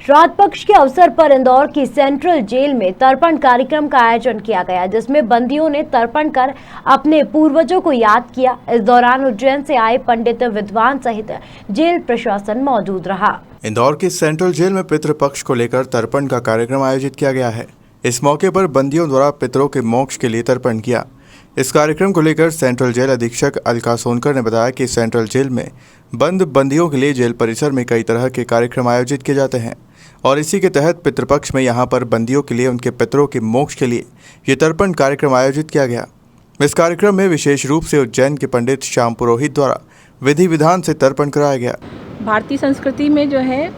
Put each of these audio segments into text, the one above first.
श्राद्ध पक्ष के अवसर पर इंदौर की सेंट्रल जेल में तर्पण कार्यक्रम का आयोजन किया गया, जिसमें बंदियों ने तर्पण कर अपने पूर्वजों को याद किया। इस दौरान उज्जैन से आए पंडित विद्वान सहित जेल प्रशासन मौजूद रहा। इंदौर की सेंट्रल जेल में पितृपक्ष को लेकर तर्पण का कार्यक्रम आयोजित किया गया है। इस मौके पर बंदियों द्वारा पितरों के मोक्ष के लिए तर्पण किया। इस कार्यक्रम को लेकर सेंट्रल जेल अधीक्षक अलका सोनकर ने बताया कि सेंट्रल जेल में बंद बंदियों के लिए जेल परिसर में कई तरह के कार्यक्रम आयोजित किए जाते हैं और इसी के तहत पितृपक्ष में यहाँ पर बंदियों के लिए उनके पितरों के मोक्ष के लिए ये तर्पण कार्यक्रम आयोजित किया गया। इस कार्यक्रम में विशेष रूप से उज्जैन के पंडित श्याम पुरोहित द्वारा विधि विधान से तर्पण कराया गया। भारतीय संस्कृति में जो है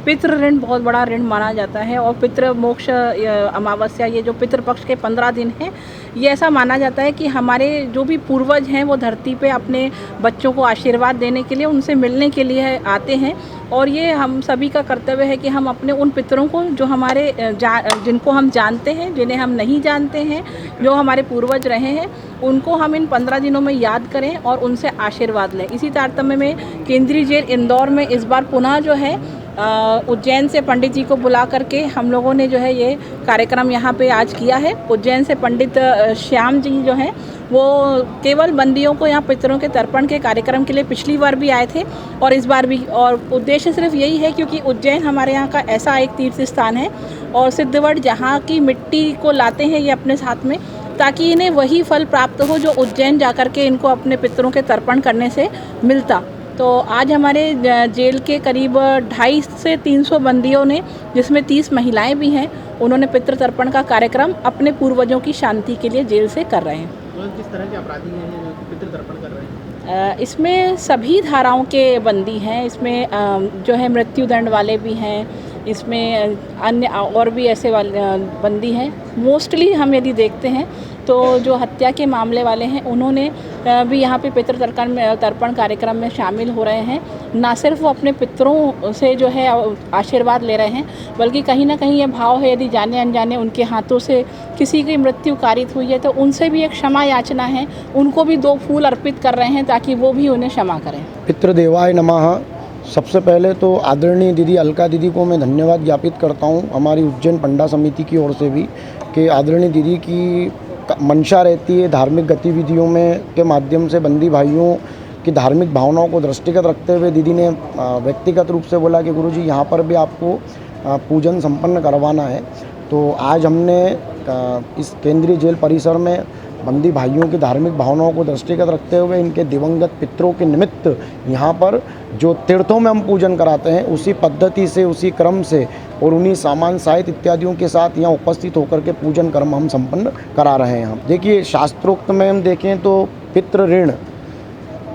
पितृ ऋण बहुत बड़ा ऋण माना जाता है और पितृ मोक्ष अमावस्या, ये जो पितृपक्ष के 15 दिन हैं, ये ऐसा माना जाता है कि हमारे जो भी पूर्वज हैं वो धरती पे अपने बच्चों को आशीर्वाद देने के लिए, उनसे मिलने के लिए आते हैं और ये हम सभी का कर्तव्य है कि हम अपने उन पितरों को जो हमारे जिनको हम जानते हैं, जिन्हें हम नहीं जानते हैं, जो हमारे पूर्वज रहे हैं, उनको हम इन 15 दिनों में याद करें और उनसे आशीर्वाद लें। इसी तारतम्य में केंद्रीय जेल इंदौर में इस बार पुनः जो है उज्जैन से पंडित जी को बुला करके हम लोगों ने जो है ये कार्यक्रम यहाँ पे आज किया है। उज्जैन से पंडित श्याम जी जो हैं वो केवल बंदियों को यहाँ पितरों के तर्पण के कार्यक्रम के लिए पिछली बार भी आए थे और इस बार भी, और उद्देश्य सिर्फ यही है क्योंकि उज्जैन हमारे यहाँ का ऐसा एक तीर्थ स्थान है और सिद्धवट जहाँ की मिट्टी को लाते हैं ये अपने साथ में, ताकि इन्हें वही फल प्राप्त हो जो उज्जैन जाकर के इनको अपने पितरों के तर्पण करने से मिलता। तो आज हमारे जेल के करीब 250 से 300 बंदियों ने, जिसमें 30 महिलाएं भी हैं, उन्होंने पितृ तर्पण का कार्यक्रम अपने पूर्वजों की शांति के लिए जेल से कर रहे हैं। तो किस तरह के अपराधी हैं जो पितृ तर्पण कर रहे हैं? इसमें सभी धाराओं के बंदी हैं। इसमें जो है मृत्युदंड वाले भी हैं, इसमें अन्य और भी ऐसे वाले बंदी हैं। मोस्टली हम यदि देखते हैं तो जो हत्या के मामले वाले हैं उन्होंने भी यहाँ पे पितृ तर्पण कार्यक्रम में शामिल हो रहे हैं। ना सिर्फ वो अपने पितरों से जो है आशीर्वाद ले रहे हैं, बल्कि कहीं ना कहीं ये भाव है यदि जाने अनजाने उनके हाथों से किसी की मृत्यु कारित हुई है तो उनसे भी एक क्षमा याचना है, उनको भी 2 फूल अर्पित कर रहे हैं ताकि वो भी उन्हें क्षमा करें। पितृदेवाय नमः। सबसे पहले तो आदरणीय दीदी अलका दीदी को मैं धन्यवाद ज्ञापित करता हूँ हमारी उज्जैन पंडा समिति की ओर से भी, कि आदरणीय दीदी की मंशा रहती है धार्मिक गतिविधियों में के माध्यम से बंदी भाइयों की धार्मिक भावनाओं को दृष्टिगत रखते हुए दीदी ने व्यक्तिगत रूप से बोला कि गुरुजी यहाँ पर भी आपको पूजन संपन्न करवाना है। तो आज हमने इस केंद्रीय जेल परिसर में बंदी भाइयों की धार्मिक भावनाओं को दृष्टिगत रखते हुए इनके दिवंगत पितरों के निमित्त यहाँ पर जो तीर्थों में हम पूजन कराते हैं उसी पद्धति से, उसी क्रम से और उन्हीं सामान साहित्य इत्यादियों के साथ यहाँ उपस्थित होकर के पूजन कर्म हम संपन्न करा रहे हैं। हम देखिए शास्त्रोक्त में हम देखें तो पितृ ऋण,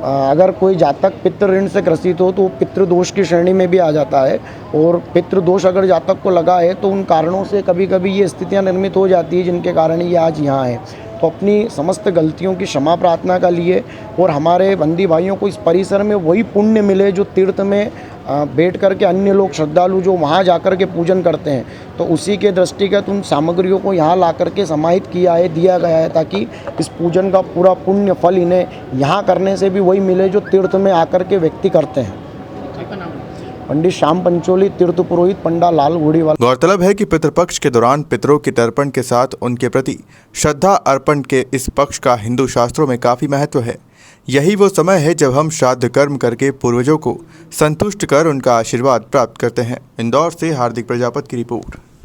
अगर कोई जातक पितृ ऋण से ग्रसित हो तो वो पितृदोष की श्रेणी में भी आ जाता है और पितृदोष अगर जातक को लगा है तो उन कारणों से कभी कभी ये स्थितियाँ निर्मित हो जाती है जिनके कारण ये आज यहाँ है। तो अपनी समस्त गलतियों की क्षमा प्रार्थना का लिए और हमारे बंदी भाइयों को इस परिसर में वही पुण्य मिले जो तीर्थ में बैठ कर के अन्य लोग श्रद्धालु जो वहाँ जाकर के पूजन करते हैं, तो उसी के दृष्टिगत उन सामग्रियों को यहाँ ला करके समाहित किया है, दिया गया है, ताकि इस पूजन का पूरा पुण्य फल इन्हें यहाँ करने से भी वही मिले जो तीर्थ में आकर के व्यक्ति करते हैं। पंडित श्याम पंचोली, तीर्थ पुरोहित, पंडा लाल घोड़ीवाल। गौरतलब है कि पितृपक्ष के दौरान पितरों के तर्पण के साथ उनके प्रति श्रद्धा अर्पण के इस पक्ष का हिंदू शास्त्रों में काफी महत्व है। यही वो समय है जब हम श्राद्ध कर्म करके पूर्वजों को संतुष्ट कर उनका आशीर्वाद प्राप्त करते हैं। इंदौर से हार्दिक प्रजापति की रिपोर्ट।